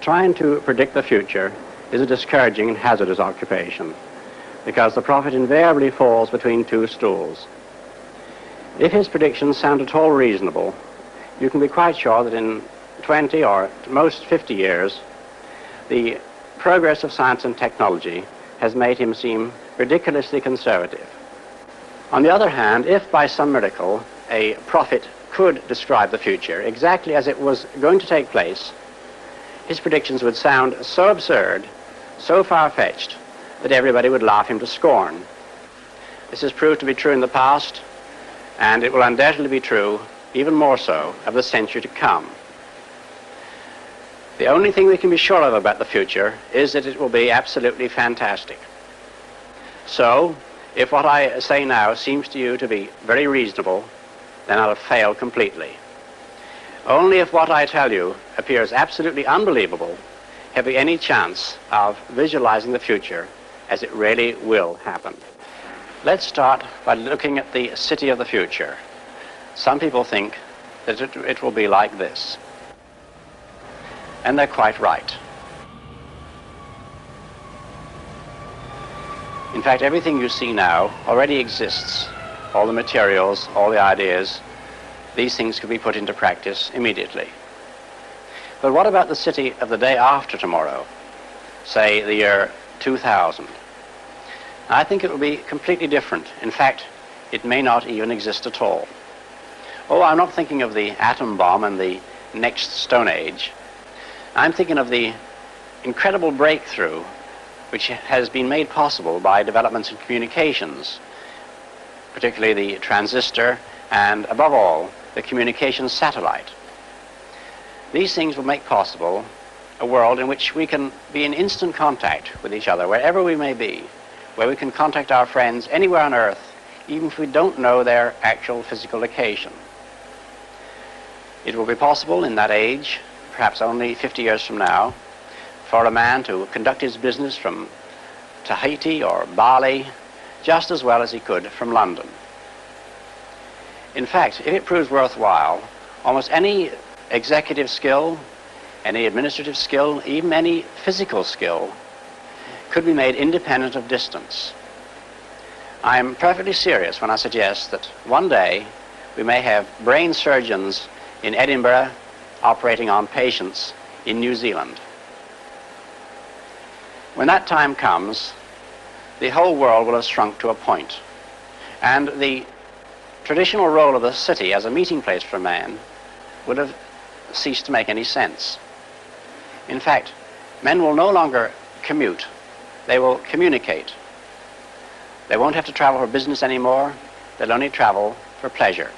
Trying to predict the future is a discouraging and hazardous occupation because the prophet invariably falls between two stools. If his predictions sound at all reasonable, you can be quite sure that in 20 or at most 50 years, the progress of science and technology has made him seem ridiculously conservative. On the other hand, if by some miracle a prophet could describe the future exactly as it was going to take place, his predictions would sound so absurd, so far-fetched, that everybody would laugh him to scorn. This has proved to be true in the past, and it will undoubtedly be true, even more so, of the century to come. The only thing we can be sure of about the future is that it will be absolutely fantastic. So, if what I say now seems to you to be very reasonable, then I'll have failed completely. Only if what I tell you appears absolutely unbelievable have we any chance of visualizing the future as it really will happen. Let's start by looking at the city of the future. Some people think that it will be like this. And they're quite right. In fact, everything you see now already exists. All the materials, all the ideas, these things can be put into practice immediately. But what about the city of the day after tomorrow, say the year 2000? I think it will be completely different. In fact, it may not even exist at all. Oh, I'm not thinking of the atom bomb and the next Stone Age. I'm thinking of the incredible breakthrough which has been made possible by developments in communications, particularly the transistor and, above all, the communications satellite. These things will make possible a world in which we can be in instant contact with each other, wherever we may be, where we can contact our friends anywhere on Earth, even if we don't know their actual physical location. It will be possible in that age, perhaps only 50 years from now, for a man to conduct his business from Tahiti or Bali just as well as he could from London. In fact, if it proves worthwhile, almost any executive skill, any administrative skill, even any physical skill, could be made independent of distance. I am perfectly serious when I suggest that one day we may have brain surgeons in Edinburgh operating on patients in New Zealand. When that time comes, the whole world will have shrunk to a point, and the traditional role of the city as a meeting place for man would have ceased to make any sense. In fact, men will no longer commute, they will communicate. They won't have to travel for business anymore, they'll only travel for pleasure.